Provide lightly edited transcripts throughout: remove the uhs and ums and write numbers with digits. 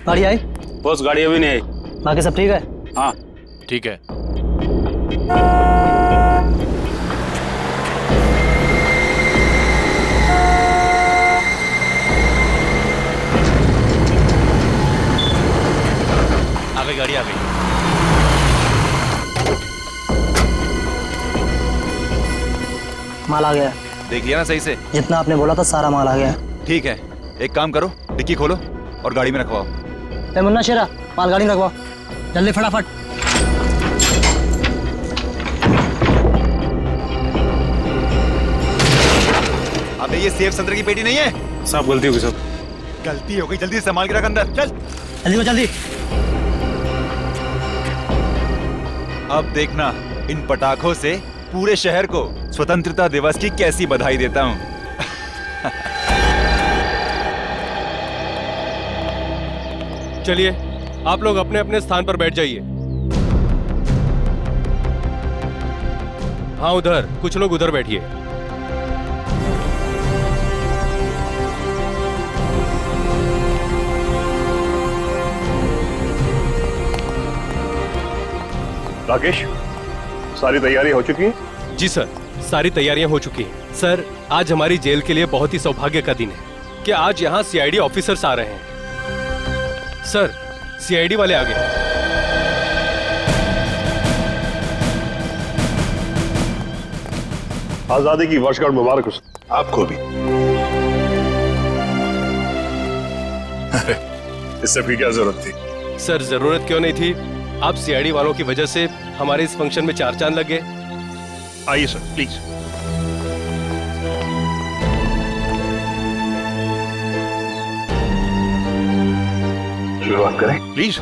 गाड़ी आई? बॉस गाड़ी अभी नहीं आई। बाकी सब ठीक है? हाँ ठीक है। आ गई गाड़ी, आ गई। माल आ गया। देख लिया ना सही से? जितना आपने बोला था सारा माल आ गया। ठीक है, एक काम करो, डिक्की खोलो और गाड़ी में रखवाओ। ए मुन्ना शेरा, माल गाड़ी में रखवाओ जल्दी फटाफट। अबे ये सेफ संतरे की पेटी नहीं है। सब गलती हो गई सब। गलती हो गई, जल्दी से संभाल के रख अंदर, चल। जल्दी जल्दी। अब देखना इन पटाखों से पूरे शहर को स्वतंत्रता दिवस की कैसी बधाई देता हूँ। चलिए आप लोग अपने अपने स्थान पर बैठ जाइए। हाँ उधर, कुछ लोग उधर बैठिए। राकेश, सारी तैयारी हो चुकी है? जी सर, सारी तैयारियां हो चुकी हैं। सर, आज हमारी जेल के लिए बहुत ही सौभाग्य का दिन है कि आज यहाँ सीआईडी ऑफिसर्स आ रहे हैं। सर, सीआईडी वाले आ गए। आजादी की वर्षगांठ मुबारक हो। आपको भी। अरे, इस सब की क्या जरूरत थी? सर, जरूरत क्यों नहीं थी? आप सीआईडी वालों की वजह से हमारे इस फंक्शन में चार चांद लग गए। आइए सर, प्लीज। शुरुआत करें? प्लीज।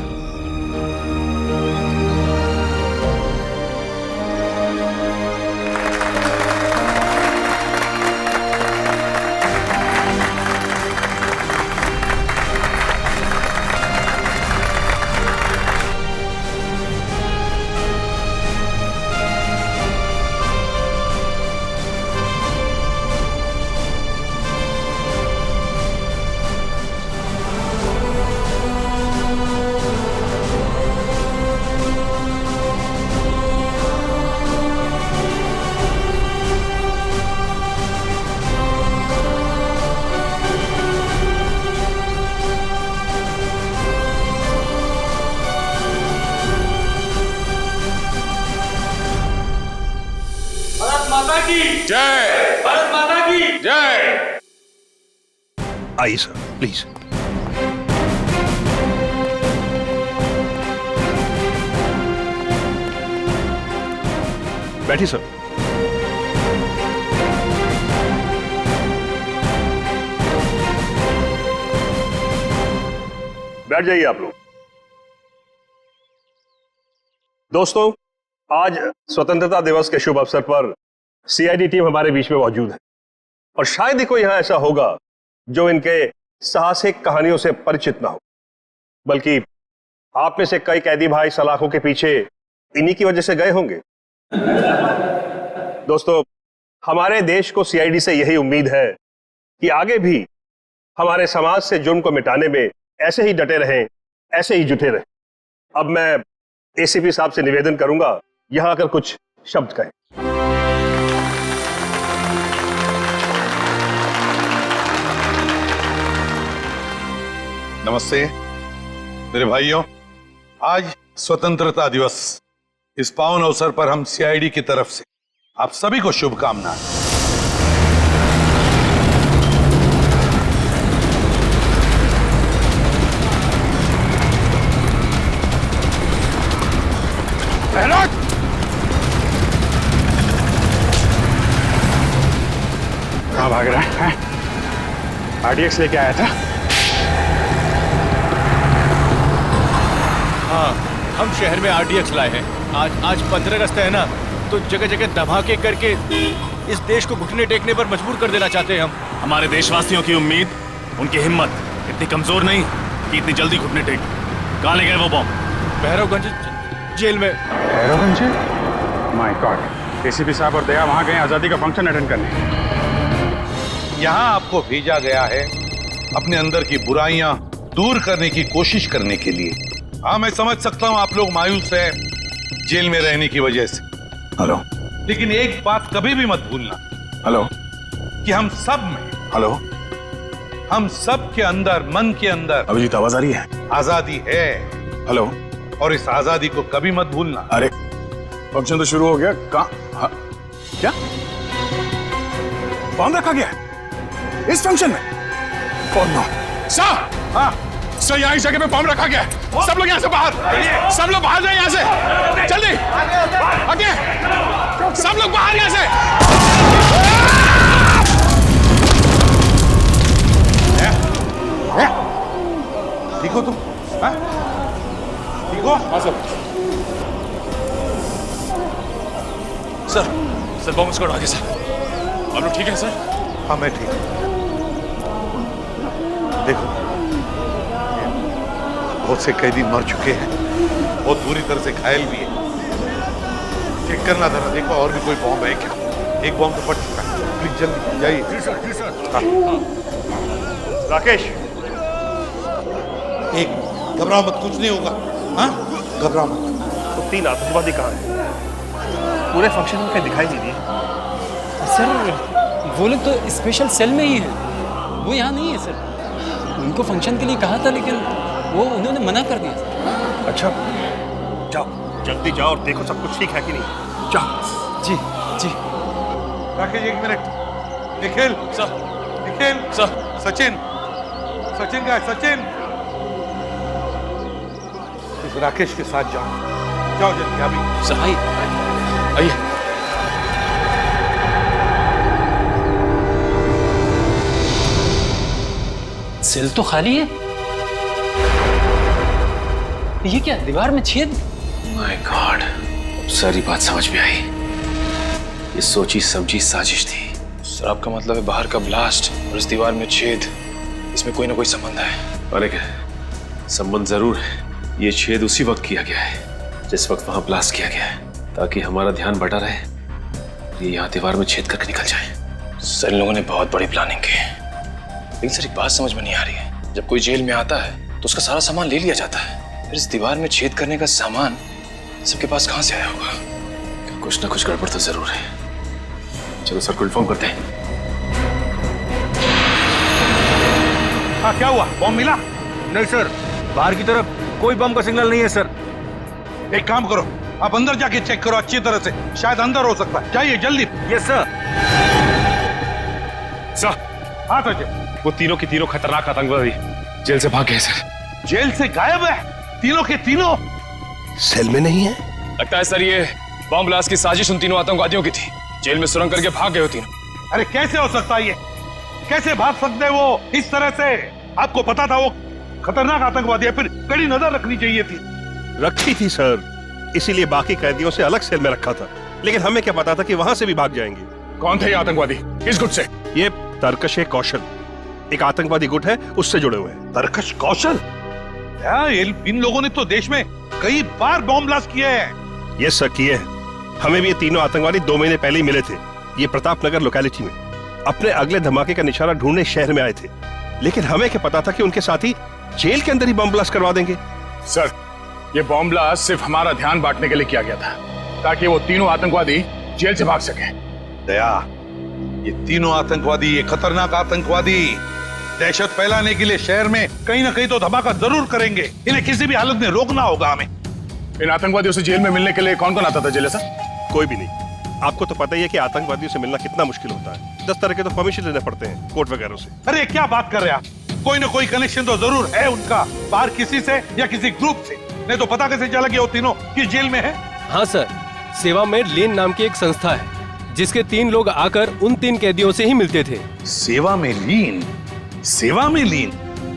जय भारत माता की जय। आइए सर, प्लीज। बैठिए सर। बैठ जाइए आप लोग। दोस्तों, आज स्वतंत्रता दिवस के शुभ अवसर पर सीआईडी टीम हमारे बीच में मौजूद है और शायद ही कोई यहां ऐसा होगा जो इनके साहसिक कहानियों से परिचित ना हो, बल्कि आप में से कई कैदी भाई सलाखों के पीछे इन्हीं की वजह से गए होंगे। दोस्तों, हमारे देश को सीआईडी से यही उम्मीद है कि आगे भी हमारे समाज से जुर्म को मिटाने में ऐसे ही डटे रहें, ऐसे ही जुटे रहें। अब मैं एसीपी साहब से निवेदन करूंगा यहां आकर कुछ शब्द कहें। नमस्ते मेरे भाइयों, आज स्वतंत्रता दिवस। इस पावन अवसर पर हम सीआईडी की तरफ से आप सभी को शुभकामनाएं। कहाँ भाग रहा है? आरडीएक्स लेके आया था। हाँ, हम शहर में आरडीएक्स लाए हैं। आज 15 अगस्त है ना, तो जगह जगह धमाके करके इस देश को घुटने टेकने पर मजबूर कर देना चाहते हैं हम। हमारे देशवासियों की उम्मीद, उनकी हिम्मत इतनी कमजोर नहीं कि इतनी जल्दी घुटने टेक। कहाँ ले गए वो बॉम्ब? भैरवगंज जेल में। भैरवगंज? My God. एसीपी साहब और दया वहां गए आजादी का फंक्शन अटेंड करने। यहाँ आपको भेजा गया है अपने अंदर की बुराइयां दूर करने की कोशिश करने के लिए। हाँ, मैं समझ सकता हूँ आप लोग मायूस हैं जेल में रहने की वजह से। हेलो लेकिन एक बात कभी भी मत भूलना हेलो कि हम सब में, हेलो, हम सब के अंदर, मन के अंदर अभिजीत आवाज आ रही है? आजादी है। हेलो। और इस आजादी को कभी मत भूलना। अरे फंक्शन तो शुरू हो गया। कहाँ? हाँ, क्या बॉम्ब रखा गया है इस फंक्शन में? कौन? सर, हाँ सर, यहाँ इस जगह पे बॉम्ब रखा गया है। सब लोग यहाँ से बाहर, सब लोग बाहर जाए यहाँ से, जल्दी आगे, सब लोग बाहर यहाँ से। ठीक हो तुम? हाँ? ठीक हो? हाँ सर। सर बॉम्ब स्क्वाड आ गया सर। आप लोग ठीक है सर? हाँ मैं ठीक हूँ। देखो, बहुत से कैदी मर चुके हैं, बहुत बुरी तरह से घायल भी है। चेक करना जरा, देखो और भी कोई बॉम्ब है क्या? एक बॉम्ब तो फट चुका है। प्लीज जल्दी जाइए। जी सर, जी सर। हाँ। राकेश, एक घबराओ मत, कुछ नहीं होगा। हाँ, घबराओ मत। तो 3 आतंकवादी कहाँ हैं? पूरे फंक्शन में कहीं दिखाई नहीं दिए। सर वो लोग तो स्पेशल सेल में ही है, वो यहाँ नहीं है सर। उनको फंक्शन के लिए कहा था लेकिन वो उन्होंने मना कर दिया सर। अच्छा, जाओ जल्दी जाओ और देखो सब कुछ ठीक है कि नहीं। जाओ। जी जी। राकेश एक minute. Nikhil sir, Nikhil sir, Sachin, Sachin का है, सचिन इस राकेश के साथ जाओ, जाओ जल्दी अभी। सर आइए। सेल तो खाली है। ये क्या, दीवार में छेद? माय गॉड, सारी बात समझ में आई। ये सोची समझी साजिश थी। सर आपका मतलब है बाहर का ब्लास्ट और इस दीवार में छेद, इसमें कोई ना कोई संबंध है? अरे संबंध जरूर है। ये छेद उसी वक्त किया गया है जिस वक्त वहां ब्लास्ट किया गया है, ताकि हमारा ध्यान बटा रहे, ये यहाँ दीवार में छेद करके निकल जाए। सर इन लोगों ने बहुत बड़ी प्लानिंग की है। लेकिन सर एक बात समझ में नहीं आ रही है, जब कोई जेल में आता है तो उसका सारा सामान ले लिया जाता है, फिर इस दीवार में छेद करने का सामान सबके पास कहां से आया होगा? कुछ ना कुछ गड़बड़ तो जरूर है। चलो सर को इन्फॉर्म करते हैं। हाँ क्या हुआ, बॉम्ब मिला? नहीं सर, बाहर की तरफ कोई बम का सिग्नल नहीं है सर। एक काम करो, आप अंदर जाके चेक करो अच्छी तरह से, शायद अंदर हो सकता है। जाइए जल्दी। Yes sir. सर, हाँ सचिन, वो तीनों के तीनों खतरनाक आतंकवादी जेल से भाग गए सर। जेल से गायब है? तीनों के तीनों सेल में नहीं है? लगता है सर ये बॉम्ब ब्लास्ट की साजिश उन तीनों आतंकवादियों की थी। जेल में सुरंग करके भाग गए हो तीनों। अरे कैसे हो सकता है ये? कैसे भाग सकते हैं वो इस तरह से? आपको पता था वो खतरनाक आतंकवादी है, फिर कड़ी नजर रखनी चाहिए थी। रखी थी सर, इसीलिए बाकी कैदियों से अलग सेल में रखा था। लेकिन हमें क्या पता था कि वहां से भी भाग जाएंगे। कौन थे ये आतंकवादी, किस गुट से? ये तरकश कौशल एक आतंकवादी गुट है, उससे जुड़े हुए हैं। तरकश कौशल? इन लोगों ने तो देश में कई बार बॉम्ब ब्लास्ट किए हैं। ये सर किए हैं। हमें भी ये तीनों आतंकवादी 2 महीने पहले ही मिले थे, ये प्रतापनगर लोकेलिटी में। अपने अगले धमाके का निशाना ढूंढने शहर में आए थे, लेकिन हमें क्या पता था कि उनके साथी जेल के अंदर ही बम ब्लास्ट करवा देंगे। सर, ये बॉम्ब ब्लास्ट सिर्फ हमारा ध्यान बांटने के लिए किया गया था, ताकि वो तीनों आतंकवादी जेल से भाग सके। दया, ये तीनों आतंकवादी, ये खतरनाक आतंकवादी दहशत फैलाने के लिए शहर में कहीं ना कहीं तो धमाका जरूर करेंगे। इन्हें किसी भी हालत में रोकना होगा हमें। इन आतंकवादियों से जेल में मिलने के लिए कौन कौन आता था जेल सर? कोई भी नहीं। आपको तो पता ही है कि आतंकवादियों से मिलना कितना मुश्किल होता है। 10 तरह के तो परमिशन लेने पड़ते हैं कोर्ट वगैरह से। अरे क्या बात कर रहे हैं आप? कोई ना कोई कनेक्शन तो जरूर है उनका, बाहर किसी से या किसी ग्रुप से। नहीं तो पता कैसे चला कि वो तीनों किस जेल में है? हाँ सर, सेवा में लेन नाम की एक संस्था है जिसके 3 लोग आकर उन 3 कैदियों से ही मिलते थे। सेवा में लीन? सेवा में लीन?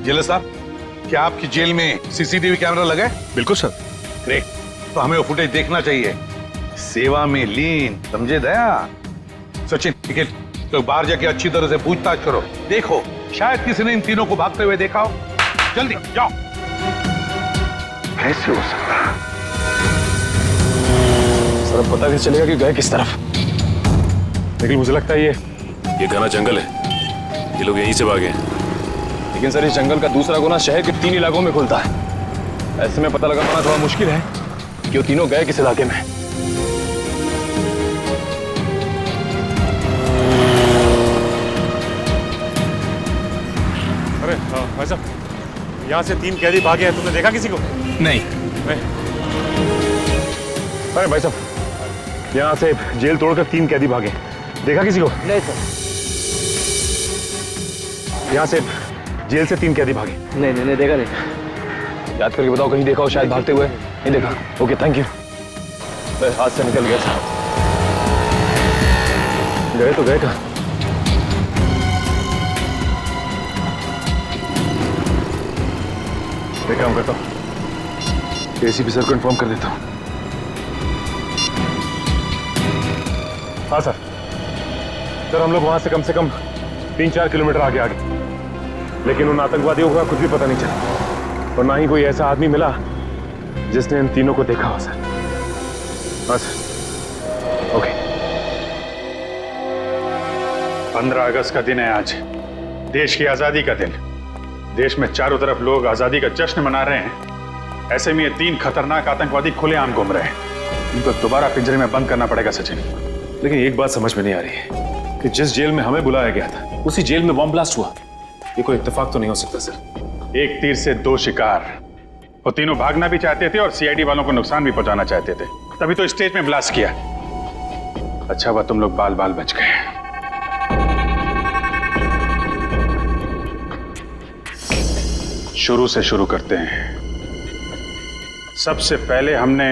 जेलर साहब, क्या आपकी जेल में सीसीटीवी कैमरा लगा है? बिल्कुल सर, ग्रेट, तो हमें वो फुटेज देखना चाहिए। सेवा में लीन, समझे दया? सचिन, ठीक है, तो बाहर जाके अच्छी तरह से पूछताछ करो, देखो शायद किसी ने इन तीनों को भागते हुए देखा हो। जल्दी जाओ। कैसे हो सकता है? सर अब पता कैसे चलेगा कि गए किस तरफ? लेकिन मुझे लगता है ये घना जंगल है, ये लोग यहीं से भागे हैं। लेकिन सर इस जंगल का दूसरा गुना शहर के 3 इलाकों में खुलता है। ऐसे में पता लगा पाना थोड़ा मुश्किल है कि वो तीनों गए किस इलाके में। अरे भाई साहब, यहाँ से 3 कैदी भागे हैं, तुमने देखा किसी को? नहीं। अरे भाई साहब, यहाँ से जेल तोड़कर 3 कैदी भागे, देखा किसी को? नहीं सर। यहाँ से जेल से 3 कैदी भागे। नहीं देखा नहीं। याद करके बताओ, कहीं देखा हो शायद भागते हुए? नहीं देखा। Okay, thank you. हाथ से निकल गया था। गए तो गए कहाँ? मैं काम करता हूँ, एसीपी सर को इन्फॉर्म कर देता हूँ। हाँ सर, हम लोग वहां से कम 3-4 किलोमीटर आगे लेकिन उन आतंकवादियों का कुछ भी पता नहीं चला और ना ही कोई ऐसा आदमी मिला जिसने इन तीनों को देखा हो सर। हाँ सर, ओके। 15 अगस्त का दिन है आज, देश की आजादी का दिन। देश में चारों तरफ लोग आजादी का जश्न मना रहे हैं, ऐसे में ये 3 खतरनाक आतंकवादी खुलेआम घूम रहे हैं। इनको दोबारा पिंजरे में बंद करना पड़ेगा सचिन। लेकिन एक बात समझ में नहीं आ रही है कि जिस जेल में हमें बुलाया गया था उसी जेल में बॉम्ब ब्लास्ट हुआ। ये कोई इत्तेफाक तो नहीं हो सकता सर? एक तीर से 2 शिकार। वो तीनों भागना भी चाहते थे और सीआईडी वालों को नुकसान भी पहुंचाना चाहते थे, तभी तो स्टेज में ब्लास्ट किया। अच्छा हुआ तुम लोग बाल बाल बच गए। शुरू से शुरू करते हैं। सबसे पहले हमने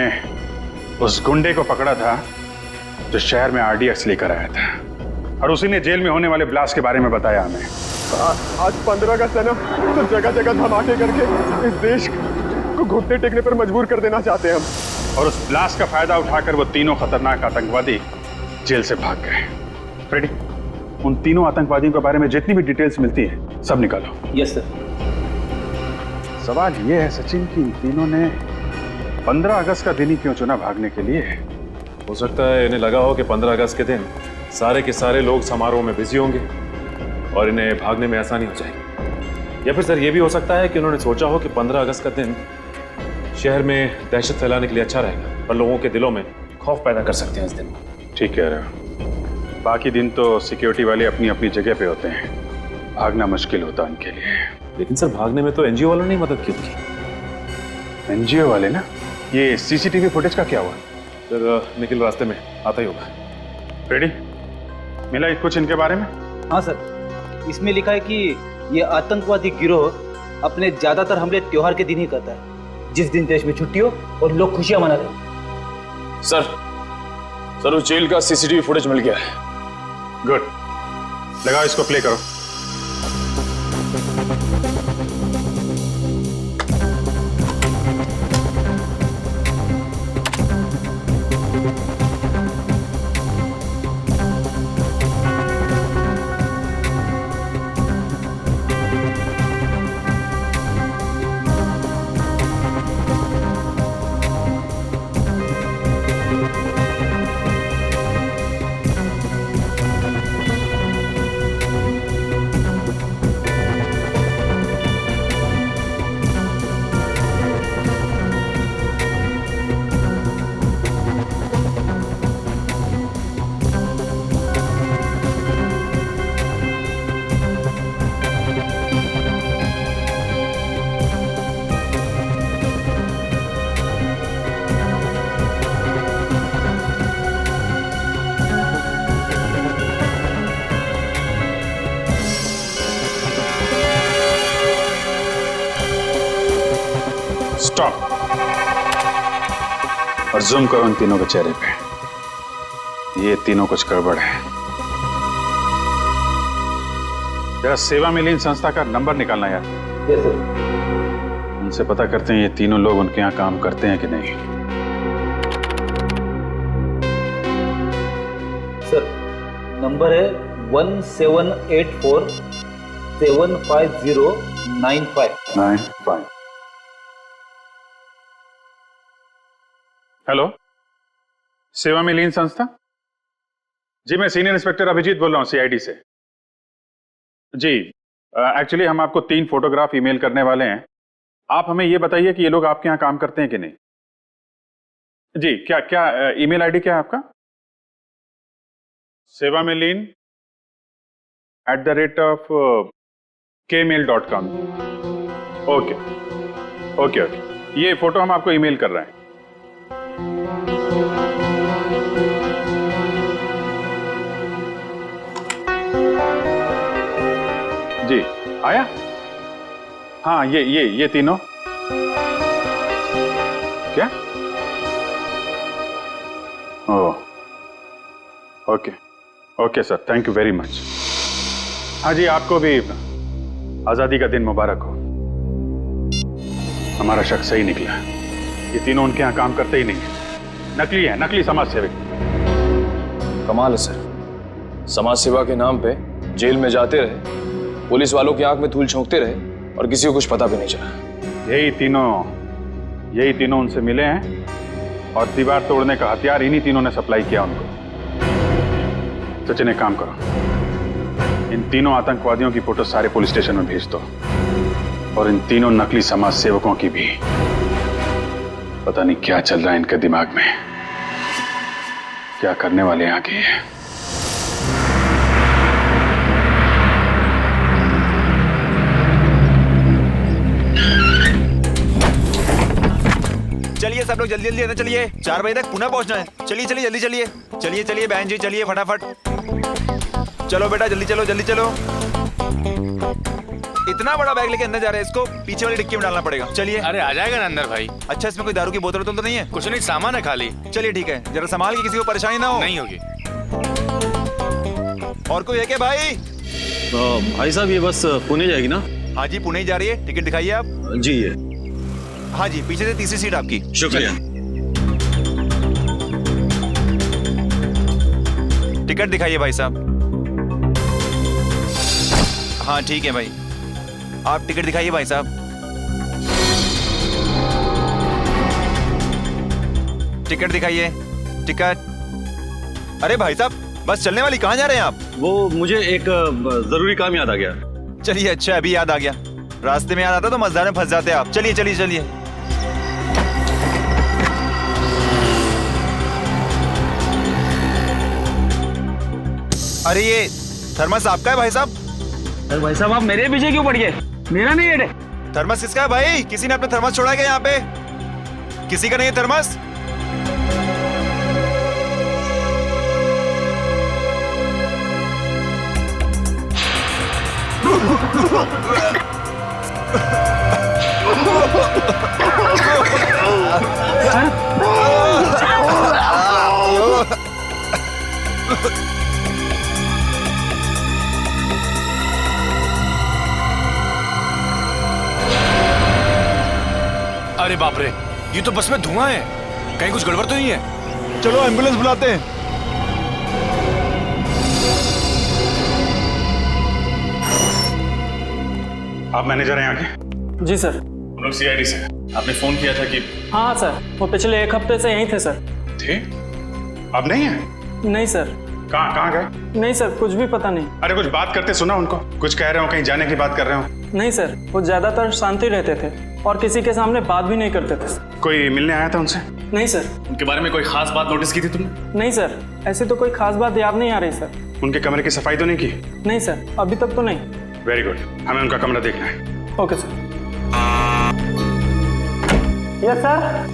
उस गुंडे को पकड़ा था जो शहर में आरडीएक्स लेकर आया था और उसी ने जेल में होने वाले ब्लास्ट के बारे में बताया हमें। आज 15 अगस्त है ना, तो जगह जगह धमाके करके इस देश को घुटने टेकने पर मजबूर कर देना चाहते हैं हम। और उस ब्लास्ट का फायदा उठाकर वो तीनों खतरनाक आतंकवादी जेल से भाग गए। फ्रेडी, उन तीनों आतंकवादियों के बारे में जितनी भी डिटेल्स मिलती है सब निकालो। Yes sir. सवाल ये है सचिन कि इन तीनों ने 15 अगस्त का दिन ही क्यों चुना भागने के लिए? हो सकता है इन्हें लगा हो कि 15 अगस्त के दिन सारे के सारे लोग समारोह में बिजी होंगे और इन्हें भागने में आसानी हो जाएगी। या फिर सर ये भी हो सकता है कि उन्होंने सोचा हो कि 15 अगस्त का दिन शहर में दहशत फैलाने के लिए अच्छा रहेगा और लोगों के दिलों में खौफ पैदा कर सकते हैं इस दिन। ठीक कह रहे हो। बाकी दिन तो सिक्योरिटी वाले अपनी अपनी जगह पे होते हैं, भागना मुश्किल होता है उनके लिए। लेकिन सर भागने में तो एनजीओ वालों ने मदद की थी। एनजीओ वाले ना? ये सीसीटीवी फुटेज का क्या हुआ? सर निखिल रास्ते में आता ही होगा। रेडी, मिला कुछ इनके बारे में? हाँ सर, इसमें लिखा है कि ये आतंकवादी गिरोह अपने ज्यादातर हमले त्योहार के दिन ही करता है, जिस दिन देश में छुट्टी हो और लोग खुशियां मनाते हैं। सर उस जेल का सीसीटीवी फुटेज मिल गया है। गुड, लगाओ इसको, प्ले करो। स्टॉप और जूम करो इन तीनों के चेहरे पे। ये तीनों कुछ गड़बड़ है। जरा सेवा में लीन संस्था का नंबर निकालना यार। Yes sir. उनसे पता करते हैं ये तीनों लोग उनके यहाँ काम करते हैं कि नहीं। सर, नंबर है 1784-750-95। हेलो, सेवा में लीन संस्था। जी, मैं सीनियर इंस्पेक्टर अभिजीत बोल रहा हूँ सीआईडी से। जी, एक्चुअली हम आपको 3 फोटोग्राफ ईमेल करने वाले हैं। आप हमें ये बताइए कि ये लोग आपके यहाँ काम करते हैं कि नहीं। जी, क्या क्या ईमेल आईडी क्या है आपका? सेवा में लीन @kmail.com। ओके ओके ओके, ये फोटो हम आपको ईमेल कर रहे हैं। जी, आया? हाँ, ये तीनों क्या? Oh, okay okay sir, thank you very much. हाँ जी, आपको भी आजादी का दिन मुबारक हो। हमारा शक सही निकला, ये तीनों उनके यहाँ काम करते ही नहीं है, नकली है, नकली समाज सेवक। कमाल है सर, समाज सेवा के नाम पे जेल में जाते रहे, पुलिस वालों की आंख में धूल झोंकते रहे और किसी को कुछ पता भी नहीं चला। यही तीनों उनसे मिले हैं और दीवार तोड़ने का हथियार इन्हीं तीनों ने सप्लाई किया उनको। सचिन, एक काम करो, इन तीनों आतंकवादियों की फोटो सारे पुलिस स्टेशन में भेज दो और इन तीनों नकली समाज सेवकों की भी। पता नहीं क्या चल रहा है इनके दिमाग में, क्या करने वाले हैं आगे। चलिए सब लोग जल्दी जल्दी अंदर चलिए, 4 बजे तक पुनः पहुंचना है। चलिए चलिए जल्दी चलिए, चलिए चलिए बहन जी, चलिए फटाफट। चलो बेटा जल्दी चलो, जल्दी चलो। इतना बड़ा बैग लेके अंदर जा रहे हैं, इसको पीछे वाली डिक्की में डालना पड़ेगा। चलिए। अरे आ जाएगा ना अंदर भाई। अच्छा, इसमें कोई दारू की बोतल तो नहीं है? कुछ नहीं, सामान है खाली। चलिए ठीक है, जरा संभाल के, किसी को परेशानी ना हो। नहीं होगी। और कोई है क्या भाई? भाई साहब, ये बस पुणे जाएगी ना? हाँ जी, पुणे ही जा रही है। टिकट दिखाइए आप। जी, ये हाँ जी, पीछे से तीसरी सीट आपकी। शुक्रिया। टिकट दिखाइए भाई साहब। हाँ ठीक है भाई, आप टिकट दिखाइए भाई साहब। टिकट दिखाइए, टिकट। अरे भाई साहब, बस चलने वाली, कहाँ जा रहे हैं आप? वो मुझे एक जरूरी काम याद आ गया। चलिए, अच्छा अभी याद आ गया। रास्ते में याद आता तो मजदार में फंस जाते आप। चलिए चलिए चलिए। अरे ये थर्मस आपका है भाई साहब? अरे भाई साहब, आप मेरे पीछे क्यों पड़ गए? मेरा नहीं है। थर्मस किसका है भाई? किसी ने अपना थर्मस छोड़ा क्या यहाँ पे? किसी का नहीं है थर्मस? अरे बाप रे, ये तो बस में धुआं है, कहीं कुछ गड़बड़ तो नहीं है? चलो एम्बुलेंस बुलाते हैं। आप मैनेजर हैं यहाँ के? जी सर। हम लोग सीआईडी से। आपने फोन किया था कि? हाँ सर, वो पिछले 1 हफ्ते से यहीं थे सर। थे? अब नहीं है? नहीं सर। कहाँ गए? नहीं सर, कुछ भी पता नहीं। अरे कुछ बात करते सुना उनको, कुछ कह रहे हो, कहीं जाने की बात कर रहे हो? नहीं सर, वो ज्यादातर शांति रहते थे और किसी के सामने बात भी नहीं करते थे। कोई मिलने आया था उनसे? नहीं सर। उनके बारे में कोई खास बात नोटिस की थी तुमने? नहीं सर, ऐसी तो कोई खास बात याद नहीं आ रही सर। उनके कमरे की सफाई तो नहीं की? नहीं सर, अभी तक तो नहीं। वेरी गुड, हमें उनका कमरा देखना है। Okay sir. Yes sir.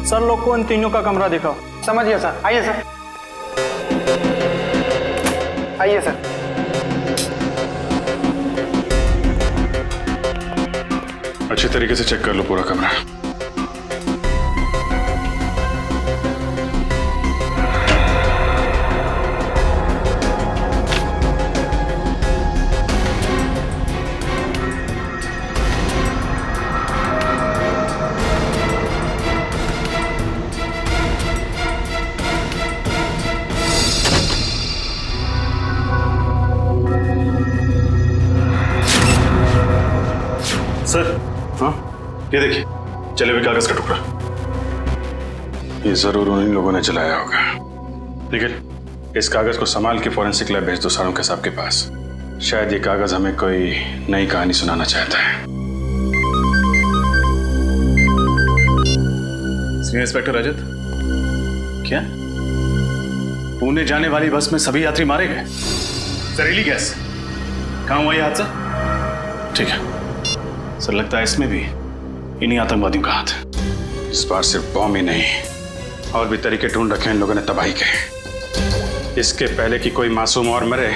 Sir लोग को इन तीनों का कमरा दिखाओ। समझ गया सर, आइए सर। आइए सर। अच्छे तरीके से चेक कर लो पूरा कमरा। ये देखिए, जले हुए कागज का टुकड़ा। ये जरूर उन्हीं लोगों ने जलाया होगा। लेकिन इस कागज को संभाल के फॉरेंसिक लैब भेज दो साळुंखे साहब के पास। शायद ये कागज हमें कोई नई कहानी सुनाना चाहता है। सीनियर इंस्पेक्टर रजत, क्या पुणे जाने वाली बस में सभी यात्री मारे गए? जहरीली गैस, कहाँ हुआ ये हादसा? ठीक है सर, लगता है इसमें भी इन्हीं आतंकवादियों का हाथ है। इस बार सिर्फ बॉम्ब ही नहीं, और भी तरीके ढूंढ रखे हैं इन लोगों ने तबाही के। इसके पहले कि कोई मासूम और मरे,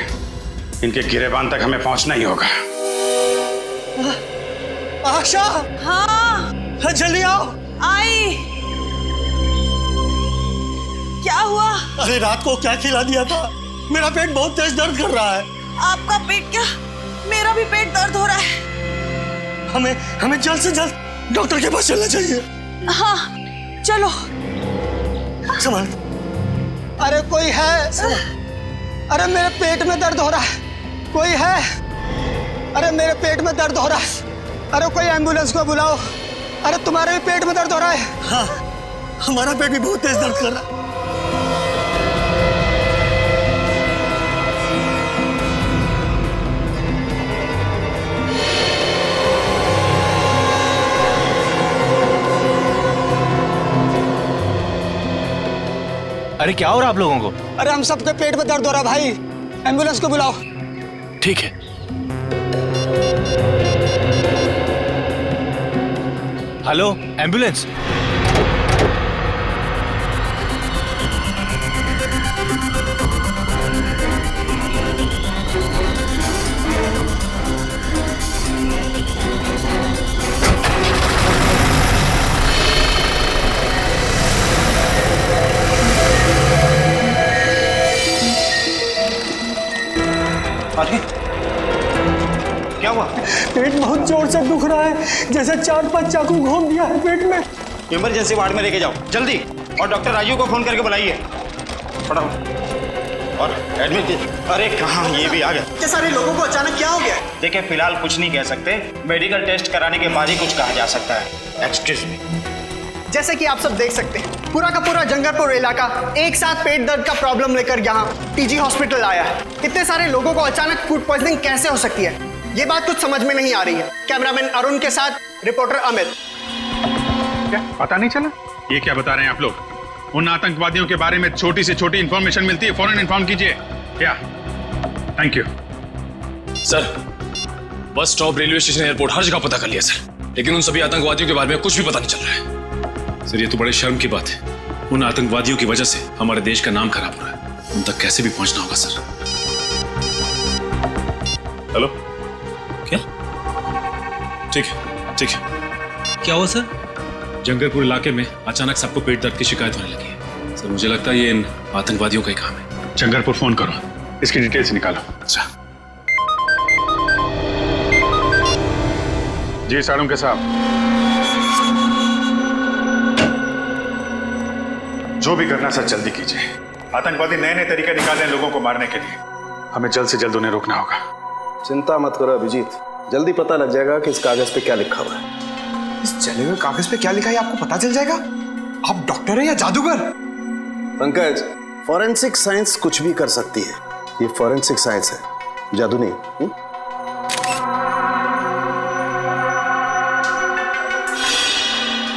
इनके गिरेबान तक हमें पहुंचना ही होगा। आशा, हाँ जल्दी आओ। आई। क्या हुआ? अरे रात को क्या खिला दिया था? मेरा पेट बहुत तेज दर्द कर रहा है। आपका पेट क्या? मेरा भी पेट दर्द हो रहा है। हमें जल्द से जल्द डॉक्टर के पास चलना चाहिए। हाँ चलो। संभाल। अरे कोई है? अरे मेरे पेट में दर्द हो रहा है, कोई है? अरे मेरे पेट में दर्द हो रहा है, अरे कोई एम्बुलेंस को बुलाओ। अरे तुम्हारे भी पेट में दर्द हो रहा है? हाँ, हमारा पेट भी बहुत तेज दर्द कर रहा है। अरे क्या हो रहा आप लोगों को? अरे हम सबके पेट में दर्द हो रहा है भाई, एम्बुलेंस को बुलाओ। ठीक है। Hello ambulance. अरे क्या हुआ? पेट बहुत जोर से दुख रहा है, जैसे 4-5 चाकू घोंप दिया है पेट में। इमरजेंसी वार्ड में लेके जाओ जल्दी, और डॉक्टर राजू को फोन करके बुलाइए फटाफट, और एडमिट। अरे कहाँ, ये भी आ गया। इतने सारे लोगों को अचानक क्या हो गया? देखिए फिलहाल कुछ नहीं कह सकते, मेडिकल टेस्ट कराने के बाद ही कुछ कहा जा सकता है। Excuse me. जैसे कि आप सब देख सकते हैं, पूरा का पूरा जंगलपुर इलाका एक साथ पेट दर्द का प्रॉब्लम लेकर यहाँ टीजी हॉस्पिटल आया है। इतने सारे लोगों को अचानक फूड पॉइजनिंग कैसे हो सकती है, ये बात कुछ समझ में नहीं आ रही है। कैमरामैन अरुण के साथ रिपोर्टर अमित। क्या पता नहीं चला? ये क्या बता रहे हैं आप लोग? उन आतंकवादियों के बारे में छोटी से छोटी इंफॉर्मेशन मिलती है, फौरन इन्फॉर्म कीजिए। क्या? Thank you sir. बस स्टॉप, रेलवे स्टेशन, एयरपोर्ट, हर जगह पता कर लिया सर, लेकिन उन सभी आतंकवादियों के बारे में कुछ भी पता नहीं चल रहा है। सर ये तो बड़े शर्म की बात है, उन आतंकवादियों की वजह से हमारे देश का नाम खराब हो रहा है। उन तक कैसे भी पहुंचना होगा सर। हेलो, क्या? ठीक है ठीक है। क्या हुआ सर? जंगलपुर इलाके में अचानक सबको पेट दर्द की शिकायत होने लगी है सर। मुझे लगता है ये इन आतंकवादियों का ही काम है। जंगलपुर फोन करो, इसकी डिटेल्स निकालो। अच्छा जी साळुंखे साहब, जो भी करना सर जल्दी कीजिए। आतंकवादी नए नए तरीके निकाल रहे हैं लोगों को मारने के लिए, हमें जल्द से जल्द उन्हें रोकना होगा। चिंता मत करो अभिजीत, जल्दी पता लग जाएगा कि इस कागज पे क्या लिखा हुआ है। इस जले हुए कागज पे क्या लिखा है आपको पता चल जाएगा। आप डॉक्टर है या जादूगर? पंकज, फॉरेंसिक साइंस कुछ भी कर सकती है, ये फॉरेंसिक साइंस है, जादू नहीं।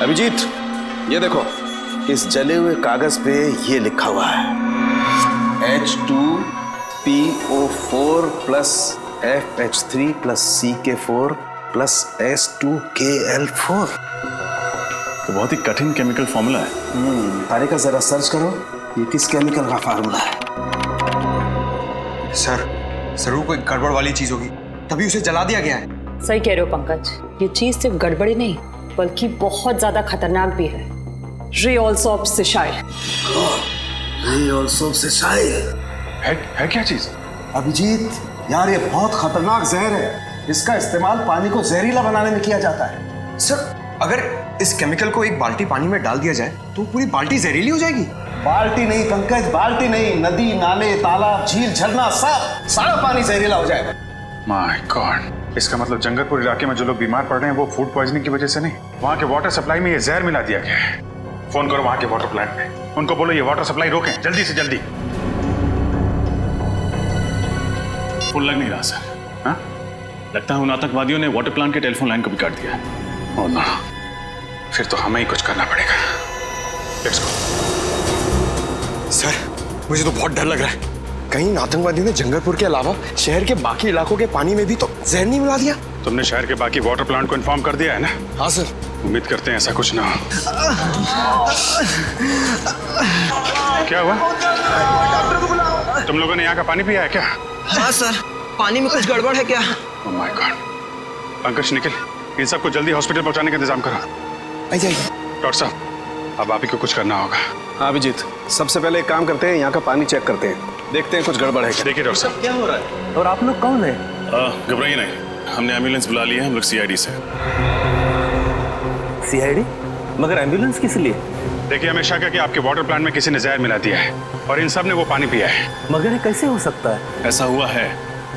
अभिजीत ये देखो, इस जले हुए कागज पे ये लिखा हुआ है H2PO4 plus FH3 plus CK4 plus S2KL4। तो बहुत ही कठिन केमिकल फॉर्मूला है। तारिका जरा सर्च करो, ये किस केमिकल का फार्मूला है। सर जरूर कोई गड़बड़ वाली चीज होगी, तभी उसे जला दिया गया है। सही कह रहे हो पंकज, ये चीज सिर्फ गड़बड़ी नहीं बल्कि बहुत ज्यादा खतरनाक भी है। रियोल्सोप सिशाइल। रियोल्सोप सिशाइल है क्या चीज? अभिजीत यार, ये बहुत खतरनाक जहर है, इसका इस्तेमाल पानी को जहरीला बनाने में किया जाता है। सर अगर इस केमिकल को एक बाल्टी पानी में डाल दिया जाए तो पूरी बाल्टी जहरीली हो जाएगी। बाल्टी नहीं पंकज, बाल्टी नहीं, नदी नाले तालाब झील झरना सब सारा पानी जहरीला हो जाएगा। माय गॉड, इसका मतलब जंगलपुर इलाके में जो लोग बीमार पड़ रहे हैं वो फूड पॉइजनिंग की वजह से नहीं, वहां के वाटर सप्लाई में ये जहर मिला दिया गया है। फोन करो वहां के वाटर प्लांट में, उनको बोलो ये वाटर सप्लाई रोकें जल्दी से जल्दी। फोन लग नहीं रहा सर। हाँ, लगता है उन आतंकवादियों ने वाटर प्लांट के टेलीफोन लाइन को भी काट दिया है। ओह नो, फिर तो हमें ही कुछ करना पड़ेगा। Let's go. सर, मुझे तो बहुत डर लग रहा है। कहीं आतंकवादी ने जंगलपुर के अलावा शहर के बाकी इलाकों के पानी में भी तो जहर नहीं मिला दिया? तुमने शहर के बाकी वाटर प्लांट को इन्फॉर्म कर दिया है ना? हाँ सर। उम्मीद करते हैं ऐसा कुछ ना हो। क्या हुआ? तुम लोगों ने यहाँ का पानी पिया है क्या? हाँ सर, पानी में कुछ गड़बड़ है क्या? Oh my God. Pankaj, Nikhil, इन सबको जल्दी हॉस्पिटल पहुंचाने का इंतजाम करो। आइए। डॉक्टर साहब, अब आप ही को कुछ करना होगा। हाँ अभिजीत, सबसे पहले एक काम करते हैं, यहाँ का पानी चेक करते हैं, देखते हैं कुछ गड़बड़ है क्या। देखिए डॉक्टर साहब। क्या हो रहा है और आप लोग कौन है? घबराइए नहीं, हमने एम्बुलेंस बुला ली है, हम लोग सीआईडी से। सीआईडी? मगर एम्बुलेंस किस लिए? देखिए, हमें शक है कि आपके वाटर प्लांट में किसी ने जहर मिला दिया है और इन सब ने वो पानी पिया है। मगर ये कैसे हो सकता है? ऐसा हुआ है।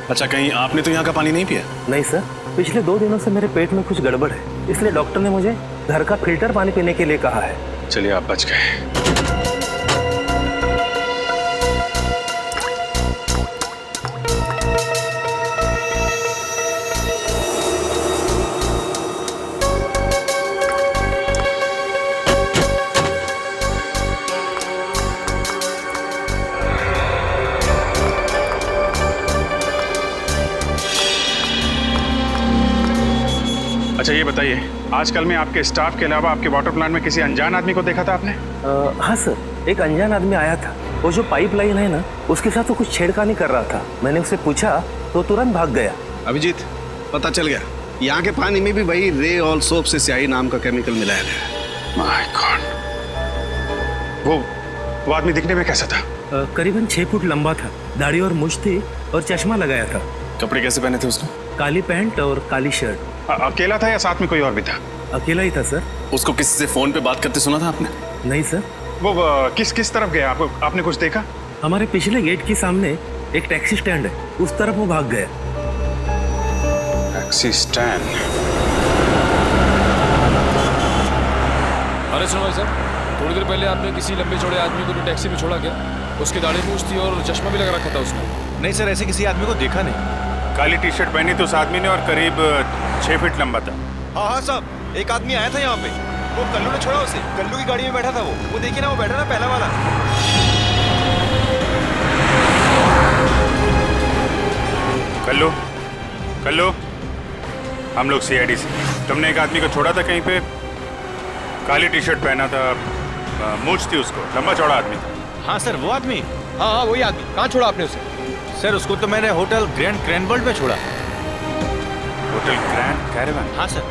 अच्छा, कहीं आपने तो यहाँ का पानी नहीं पिया? नहीं सर, पिछले 2 दिनों से मेरे पेट में कुछ गड़बड़ है, इसलिए डॉक्टर ने मुझे घर का फिल्टर पानी पीने के लिए कहा है। चलिए, आप बच गए। अच्छा ये बताइए, आजकल में आपके स्टाफ के अलावा आपके वाटर प्लांट में किसी अनजान आदमी को देखा था आपने? हाँ सर, एक अनजान आदमी आया था। वो जो पाइपलाइन है ना, उसके साथ वो कुछ छेड़खानी कर रहा था। मैंने उससे पूछा तो तुरंत भाग गया। अभिजीत, पता चल गया, यहाँ के पानी में भी वही रे ऑल सोप से स्याही नाम का केमिकल मिलाया गया। My God. वो आदमी दिखने में कैसा था? करीबन 6 फुट लंबा था, दाढ़ी और मूंछ थी और चश्मा लगाया था। कपड़े कैसे पहने थे उसने? काली पैंट और काली शर्ट। अकेला था या साथ में कोई और भी था? अकेला ही था सर। उसको किसी से फोन पे बात करते सुना था आपने? नहीं सर। वो किस तरफ गया? आपने कुछ देखा? हमारे पिछले गेट के सामने एक टैक्सी स्टैंड है, उस तरफ वो भाग गया। Taxi stand? अरे सुनो भाई साहब, थोड़ी देर पहले आपने किसी लंबे चौड़े आदमी को भी टैक्सी में छोड़ा क्या? उसकी दाढ़ी मूंछ थी और चश्मा भी लगा रखा था उसने। नहीं सर, ऐसे किसी आदमी को देखा नहीं। काली टी शर्ट पहनी थी उस आदमी ने और करीब 6 फीट लंबा था। हाँ साहब, एक आदमी आया था यहाँ पे, वो कल्लू ने छोड़ा उसे। कल्लू की गाड़ी में बैठा था वो देखिए ना, वो बैठा ना पहला वाला। कल्लू, कल्लू, हम लोग सीआईडी से। तुमने एक आदमी को छोड़ा था कहीं पे, काली टी शर्ट पहना था, मूंछ थी उसको, लंबा चौड़ा आदमी था। हाँ सर, वो आदमी। हाँ, वही आदमी। कहाँ छोड़ा आपने उसे? सर, उसको तो मैंने होटल ग्रैंड क्रैनवर्ल्ड में छोड़ा। Hotel grand caravan? हाँ सर।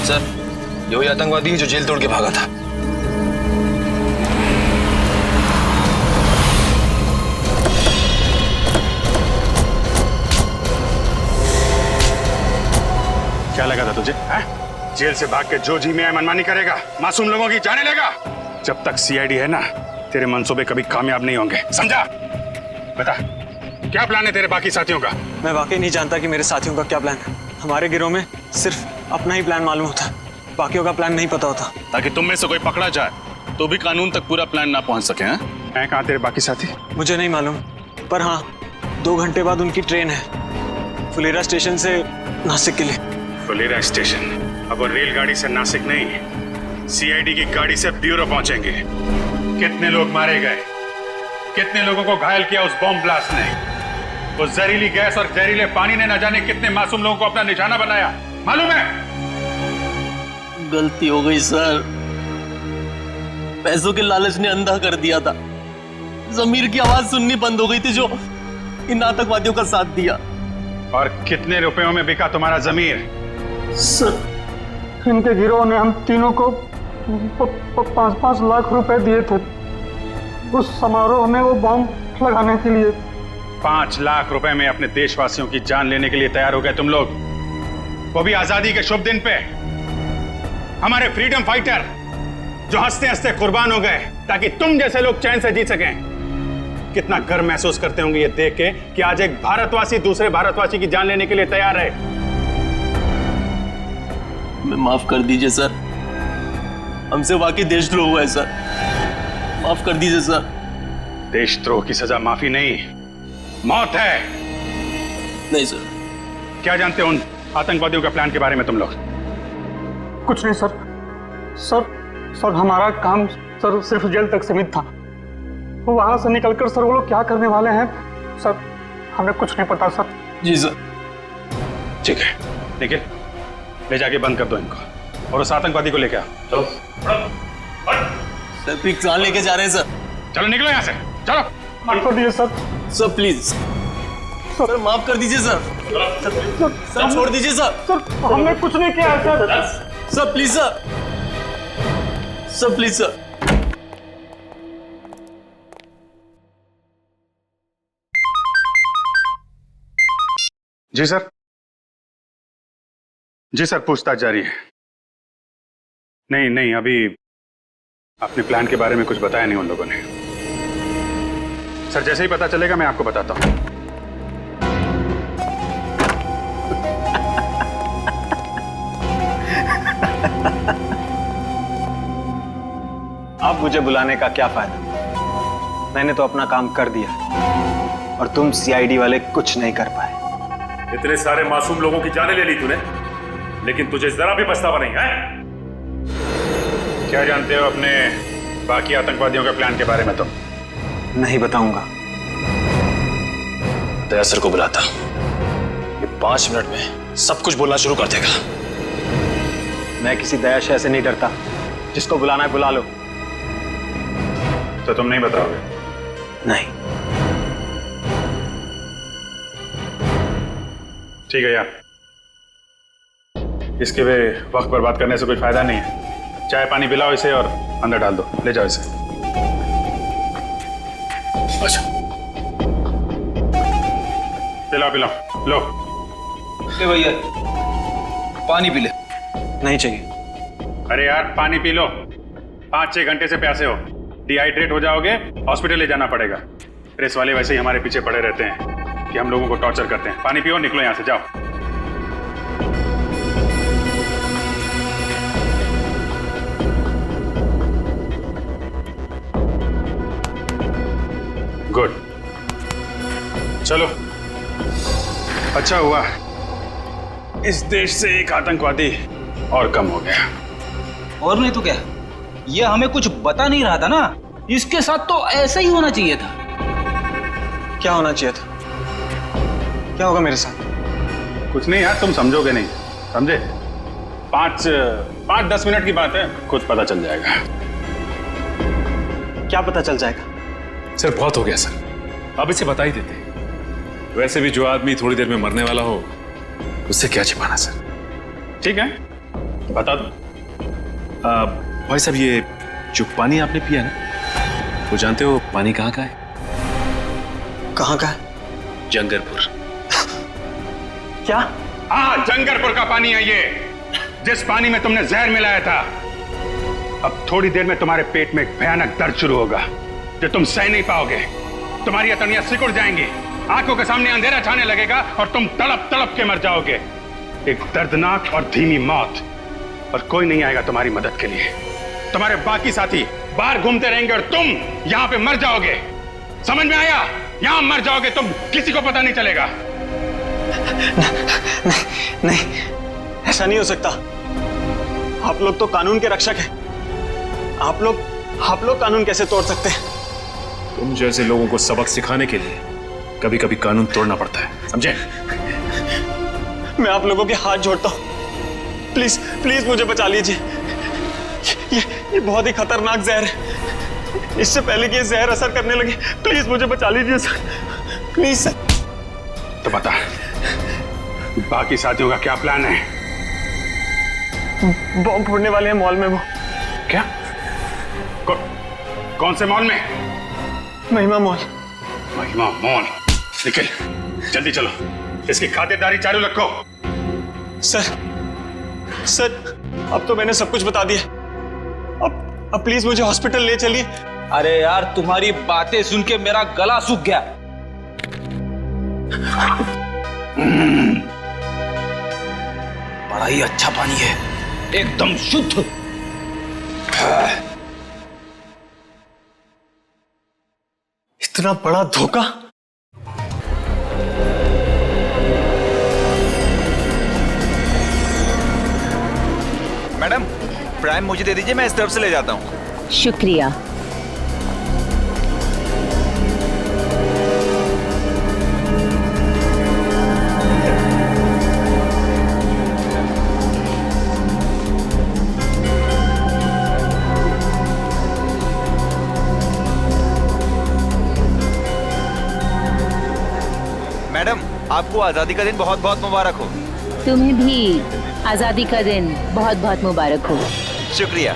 सर, ये वही आतंकवादी है जो जेल तोड़ के भागा था। क्या लगा था तुझे? जेल से भाग के जो जी में मनमानी करेगा, मासूम लोगों की जाने लेगा। जब तक सीआईडी है ना, तेरे मंसूबे कभी कामयाब नहीं होंगे, समझा? बता, क्या प्लान है तेरे बाकी साथियों का? मैं वाकई नहीं जानता कि मेरे साथियों का क्या प्लान है। हमारे गिरोह में सिर्फ अपना ही प्लान मालूम होता, बाकियों का प्लान नहीं पता होता। ताकि तुम में से कोई पकड़ा जाए तो भी कानून तक पूरा प्लान ना पहुंच सके। हैं कहाँ तेरे बाकी साथी? मुझे नहीं मालूम, पर हाँ, 2 घंटे बाद उनकी ट्रेन है फुलेरा स्टेशन से नासिक के लिए। फुलेरा स्टेशन? अब वो रेलगाड़ी से नासिक नहीं, सीआईडी की गाड़ी से ब्यूरो पहुंचेंगे। कितने लोग मारे गए, कितने लोगों को घायल किया उस बॉम्ब ब्लास्ट ने। वो जहरीली गैस और जहरीले पानी ने न जाने कितने मासूम लोगों को अपना निशाना बनाया, मालूम है? गलती हो गई सर, पैसों के लालच ने अंधा कर दिया था। जमीर की आवाज सुननी बंद हो गई थी जो इन आतंकवादियों का साथ दिया। और कितने रुपयों में बिका तुम्हारा जमीर? सर, इनके गिरोह ने हम तीनों को 5-5 लाख रुपए दिए थे उस समारोह में वो बॉम्ब लगाने के लिए। 5 लाख रुपए में अपने देशवासियों की जान लेने के लिए तैयार हो गए तुम लोग, वो भी आजादी के शुभ दिन पे। हमारे फ्रीडम फाइटर जो हंसते हंसते कुर्बान हो गए ताकि तुम जैसे लोग चैन से जी सकें। कितना गर्व महसूस करते होंगे ये देख के कि आज एक भारतवासी दूसरे भारतवासी की जान लेने के लिए तैयार है। मैं माफ कर दीजिए सर, हमसे वाकई देशद्रोह हुआ है सर, माफ कर दीजिए सर। देशद्रोह की सजा माफी नहीं, मौत है। नहीं सर। क्या जानते हो उन आतंकवादियों के प्लान के बारे में तुम लोग? कुछ नहीं सर। सर हमारा काम सर सिर्फ जेल तक सीमित था। वहां से निकलकर सर वो लोग क्या करने वाले हैं सर हमें कुछ नहीं पता सर। जी सर। ठीक है, निखिल ले जाके बंद कर दो इनको और उस आतंकवादी को लेके आओ। चलो सर पिक जान लेके जा रहे हैं सर। चलो निकलो यहाँ से, चलो। माफ कर दीजिए सर। सर प्लीज सर, माफ कर दीजिए सर। सर छोड़ दीजिए सर। सर हमने कुछ नहीं किया है sir. Sir please sir, sir please sir. जी सर। जी सर, पूछताछ जारी है। नहीं अभी अपने प्लान के बारे में कुछ बताया नहीं उन लोगों ने। सर जैसे ही पता चलेगा मैं आपको बताता हूं। अब मुझे बुलाने का क्या फायदा? मैंने तो अपना काम कर दिया और तुम सीआईडी वाले कुछ नहीं कर पाए। इतने सारे मासूम लोगों की जानें ले ली तूने, लेकिन तुझे जरा भी पछतावा नहीं है? क्या जानते हो अपने बाकी आतंकवादियों के प्लान के बारे में? तो नहीं बताऊंगा। दया सर को बुलाता, ये 5 मिनट में सब कुछ बोलना शुरू कर देगा। मैं किसी दयाशय से नहीं डरता, जिसको बुलाना है बुला लो। तो तुम नहीं बताओगे? नहीं। ठीक है यार, इसके वे वक्त बर्बाद करने से कोई फायदा नहीं है। चाय पानी पिलाओ इसे और अंदर डाल दो, ले जाओ इसे। अच्छा पिलाओ लो। ले भैया पानी पी ले। नहीं चाहिए। अरे यार पानी पी लो, 5-6 घंटे से प्यासे हो, डिहाइड्रेट हो जाओगे, हॉस्पिटल ले जाना पड़ेगा। प्रेस वाले वैसे ही हमारे पीछे पड़े रहते हैं कि हम लोगों को टॉर्चर करते हैं। पानी पियो, निकलो यहां से, जाओ। गुड, चलो। अच्छा हुआ इस देश से एक आतंकवादी और कम हो गया। और नहीं तो क्या, ये हमें कुछ बता नहीं रहा था ना। इसके साथ तो ऐसा ही होना चाहिए था। क्या होना चाहिए था? क्या होगा मेरे साथ? कुछ नहीं यार, तुम समझोगे नहीं, समझे? 5-10 मिनट की बात है, खुद पता चल जाएगा। क्या पता चल जाएगा? सर बहुत हो गया सर, अब इसे बता ही देते। वैसे भी जो आदमी थोड़ी देर में मरने वाला हो, उससे क्या छिपाना सर। ठीक है, बता दो। भाई साहब, ये जो पानी आपने पिया ना, वो जानते हो पानी कहाँ का है? कहाँ का है? जंगरपुर। क्या? हाँ, जंगरपुर का पानी है ये, जिस पानी में तुमने जहर मिलाया था। अब थोड़ी देर में तुम्हारे पेट में एक भयानक दर्द शुरू होगा जो तुम सह नहीं पाओगे। तुम्हारी अतड़ियां सिकुड़ जाएंगी, आंखों के सामने अंधेरा छाने लगेगा और तुम तड़प तड़प के मर जाओगे। एक दर्दनाक और धीमी मौत, और कोई नहीं आएगा तुम्हारी मदद के लिए। तुम्हारे बाकी साथी बाहर घूमते रहेंगे और तुम यहां पे मर जाओगे। समझ में आया? यहां मर जाओगे तुम, किसी को पता नहीं चलेगा। नहीं, ऐसा नहीं हो सकता। आप लोग तो कानून के रक्षक हैं। आप लोग कानून कैसे तोड़ सकते हैं? तुम जैसे लोगों को सबक सिखाने के लिए कभी कभी कानून तोड़ना पड़ता है, समझे? मैं आप लोगों के हाथ जोड़ता हूं, प्लीज प्लीज मुझे बचा लीजिए। ये बहुत ही खतरनाक जहर है। इससे पहले कि ये जहर असर करने लगे, प्लीज मुझे बचा लीजिए सर, प्लीज सर। तो बता, बाकी साथियों का क्या प्लान है? बॉम्ब फोड़ने वाले हैं मॉल में वो। क्या? कौन से मॉल में? महिमा मॉल। महिमा मॉल? निकल, जल्दी चलो, इसकी खातिरदारी चालू रखो। सर अब तो मैंने सब कुछ बता दिया। अब प्लीज मुझे हॉस्पिटल ले चलिए। अरे यार, तुम्हारी बातें सुन के मेरा गला सूख गया। बड़ा ही अच्छा पानी है, एकदम शुद्ध। इतना बड़ा धोखा। मैडम, प्राइम मुझे दे दीजिए, मैं इस तरफ से ले जाता हूँ। शुक्रिया। मैडम, आपको आजादी का दिन बहुत बहुत मुबारक हो। तुम्हें भी आजादी का दिन बहुत बहुत मुबारक हो। शुक्रिया।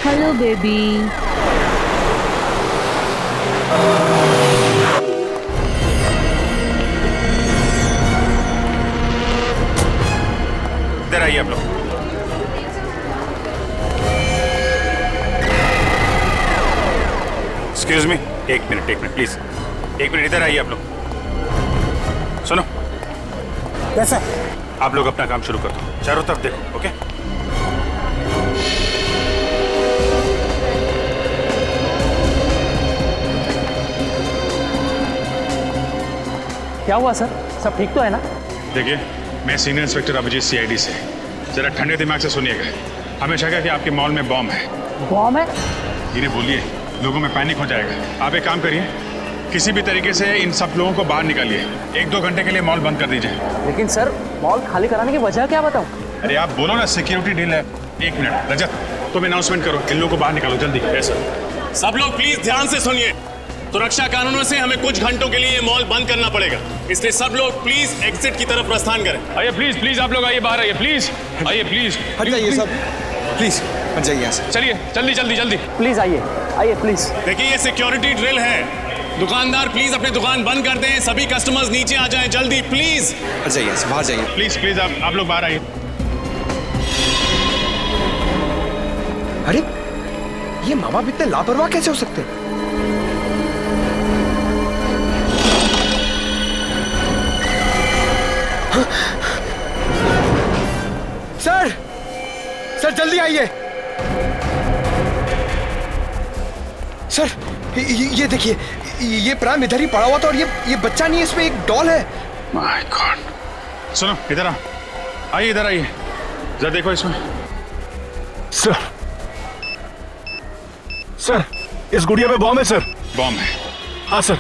Hello baby. इधर आइए आप लोग। एक्सक्यूज मी, एक मिनट प्लीज, एक मिनट इधर आइए आप लोग। सुनो, कैसा? आप लोग अपना काम शुरू कर दो, चारों तरफ देखो। ओके? क्या हुआ सर? सब ठीक तो है ना? देखिए, मैं सीनियर इंस्पेक्टर अभिजीत सीआईडी से। जरा ठंडे दिमाग से सुनिएगा। हमें शक है कि आपके मॉल में बॉम्ब है। बॉम्ब है? धीरे बोलिए, लोगों में पैनिक हो जाएगा। आप एक काम करिए, किसी भी तरीके से इन सब लोगों को बाहर निकालिए। 1-2 घंटे के लिए मॉल बंद कर दीजिए। लेकिन सर, मॉल खाली कराने की वजह क्या बताऊं? अरे आप बोलो ना, सिक्योरिटी डील है। 1 मिनट रजत, तुम अनाउंसमेंट करो, इन लोगों को बाहर निकालो जल्दी। सब लोग प्लीज ध्यान से सुनिए। सुरक्षा कानूनों से हमें कुछ घंटों के लिए ये मॉल बंद करना पड़ेगा, इसलिए सब लोग प्लीज एग्जिट की तरफ प्रस्थान करें। आइए प्लीज, प्लीज आप लोग आइए, बाहर आइए प्लीज, आइए प्लीज। हट जाइए सब, प्लीज हट जाइए यहाँ से। चलिए जल्दी जल्दी जल्दी। प्लीज आइए, आइए प्लीज। देखिए, ये सिक्योरिटी ड्रिल है। दुकानदार प्लीज अपनी दुकान बंद कर दें, सभी कस्टमर्स नीचे आ जाएं जल्दी प्लीज। हट जाइए, बाहर जाइए प्लीज प्लीज, आप लोग बाहर आइए। अरे ये माँ बाप इतने लापरवाह कैसे हो सकते हैं? सर जल्दी आइए। सर ये देखिए, ये प्राइम इधर ही पड़ा हुआ था और ये बच्चा नहीं है, इसमें एक डॉल है। My God. सुनो, इधर आइए, इधर आइए, जरा देखो इसमें। सर इस गुड़िया में बॉम्ब है सर। बॉम्ब है? हाँ सर।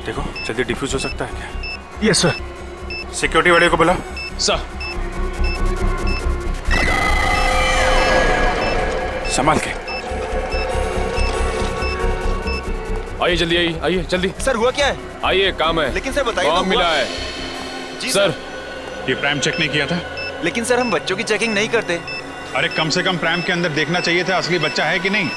देखो जल्दी डिफ्यूज हो सकता है क्या? Yes sir. सिक्योरिटी वाले को बुला। सर। संभाल के आइए, जल्दी आइए, आइए जल्दी। सर हुआ क्या है? आइए, काम है। लेकिन सर बताइए। बॉम्ब मिला है। जी सर, ये प्राइम चेक नहीं किया था? लेकिन सर हम बच्चों की चेकिंग नहीं करते। अरे कम से कम प्राइम के अंदर देखना चाहिए था असली बच्चा है कि नहीं।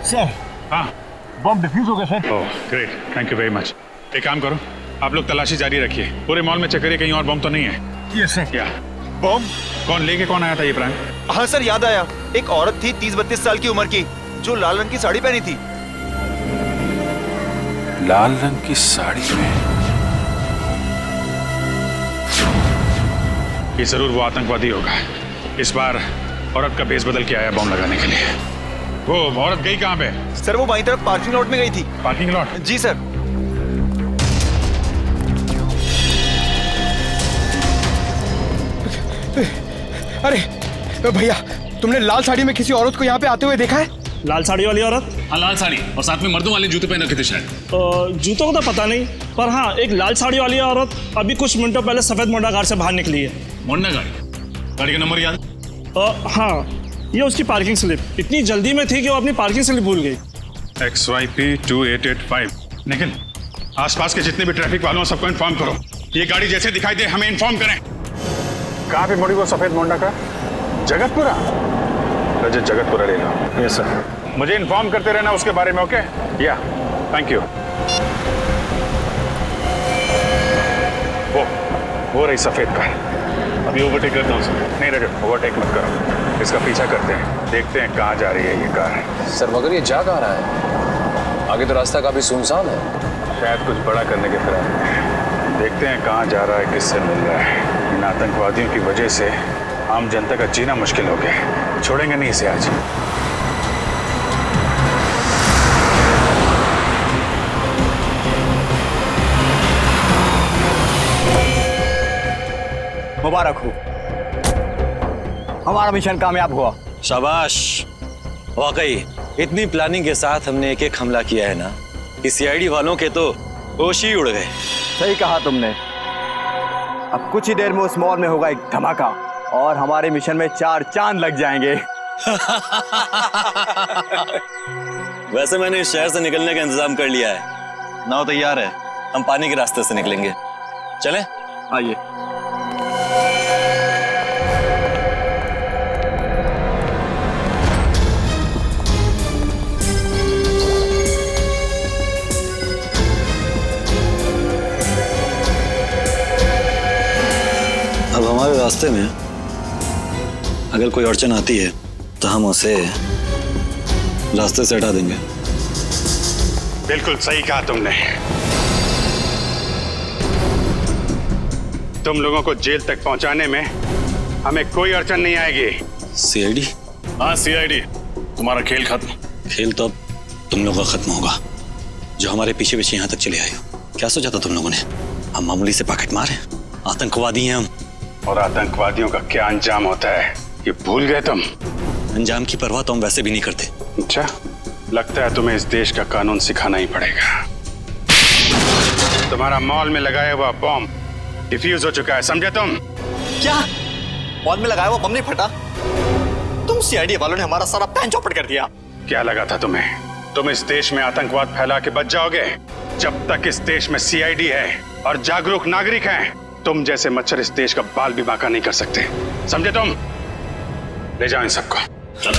सर। हाँ, बॉम्ब डिफ्यूज हो गया sir. Oh great, thank you very much. एक काम करो, आप लोग तलाशी जारी रखिए, पूरे मॉल में चेक करिए कहीं और बॉम्ब तो नहीं है। Yes sir. क्या बॉम्ब? कौन लेके कौन आया था ये प्राइम? हाँ सर, याद आया, एक औरत थी 30-32 साल की उम्र की, जो लाल रंग की साड़ी पहनी थी। लाल रंग की साड़ी में? ये जरूर वो आतंकवादी होगा। इस बार औरत का भेस बदल के आया बॉम्ब लगाने के लिए। वो औरत गई कहाँ पे? सर वो बाईं तरफ पार्किंग लॉट में गई थी। Parking lot? जी सर। अरे भैया, तुमने लाल साड़ी में किसी औरत को यहाँ पे आते हुए देखा है? लाल साड़ी वाली औरत? हाँ, लाल साड़ी और साथ में मर्दों वाले जूते पहन रखे थे शायद। जूतों को तो पता नहीं, पर हाँ एक लाल साड़ी वाली औरत अभी कुछ मिनटों पहले सफेद मोंडा कार से बाहर निकली है। मोंडा गाड़ी? गाड़ी का नंबर याद? हाँ, ये उसकी पार्किंग स्लिप। इतनी जल्दी में थी कि वो अपनी पार्किंग स्लिप भूल गई। XYP 2885। निखिल, आसपास के जितने भी ट्रैफिक वालों सबको इन्फॉर्म करो। ये गाड़ी जैसे दिखाई दे हमें इन्फॉर्म करें। कहाँ पे मुड़ी वो सफेद मोंडा का? जगतपुरा? रजत जगतपुरा ले लो। Yes sir. मुझे इन्फॉर्म करते रहना उसके बारे में, ओके? या, थैंक यू। वो रही सफेद कार। अभी ओवरटेक करता हूँ सर। नहीं रजत, ओवरटेक मत करो, इसका पीछा करते हैं, देखते हैं कहाँ जा रही है ये कार। सर मगर ये जा कहाँ रहा है? आगे तो रास्ता काफी सुनसान है। शायद कुछ बड़ा करने के फिराक में। देखते हैं कहाँ जा रहा है, किससे मिल रहा है। इन आतंकवादियों की वजह से आम जनता का जीना मुश्किल हो गया। छोड़ेंगे नहीं इसे आज। मुबारक हो, हमारा मिशन कामयाब हुआ। शाबाश। वाकई इतनी प्लानिंग के साथ हमने एक एक हमला किया है ना कि सीआईडी वालों के तो होश ही उड़ गए। सही कहा तुमने। अब कुछ ही देर में उस मॉल में होगा एक धमाका और हमारे मिशन में 4 चांद लग जाएंगे। वैसे मैंने इस शहर से निकलने का इंतजाम कर लिया है। नाव तैयार है, हम पानी के रास्ते से निकलेंगे। चलें? आइए। अब हमारे रास्ते में अगर कोई अड़चन आती है तो हम उसे रास्ते से हटा देंगे। बिल्कुल सही कहा तुमने। तुम लोगों को जेल तक पहुंचाने में हमें कोई अड़चन नहीं आएगी। सीआईडी? हाँ सीआईडी, तुम्हारा खेल खत्म। खेल तो अब तुम लोगों का खत्म होगा, जो हमारे पीछे पीछे यहाँ तक चले आए हो। क्या सोचा था तुम लोगों ने? हम मामूली से पॉकेट मार हैं? आतंकवादी हैं हम। और आतंकवादियों का क्या अंजाम होता है ये भूल गए तुम? अंजाम की परवाह तो हम वैसे भी नहीं करते। अच्छा, लगता है तुम्हें इस देश का कानून सिखाना ही पड़ेगा। तुम्हारा मॉल में लगाया हुआ बॉम्ब डिफ्यूज हो चुका है, समझे तुम? क्या? मॉल में लगाया हुआ बम नहीं फटा? तुम सीआईडी वालों ने हमारा सारा प्लान चौपट कर दिया। क्या लगा था तुम्हें? तुम इस देश में आतंकवाद फैला के बच जाओगे? जब तक इस देश में सीआईडी है और जागरूक नागरिक हैं, तुम जैसे मच्छर इस देश का बाल भी बांका नहीं कर सकते, समझे तुम? ले जाओ इन सबको। चल।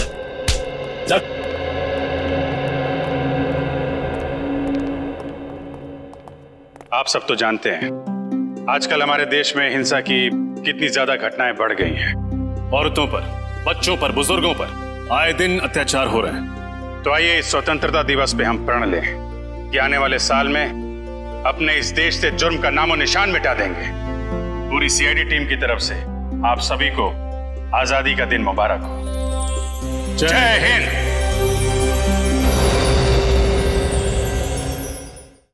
आप सब तो जानते हैं आजकल हमारे देश में हिंसा की कितनी ज्यादा घटनाएं बढ़ गई हैं। औरतों पर, बच्चों पर, बुजुर्गों पर आए दिन अत्याचार हो रहे हैं। तो आइए इस स्वतंत्रता दिवस पे हम प्रण लें कि आने वाले साल में अपने इस देश से जुर्म का नामो निशान मिटा देंगे। पूरी सीआईडी टीम की तरफ से आप सभी को आजादी का दिन मुबारक हो। जय हिंद।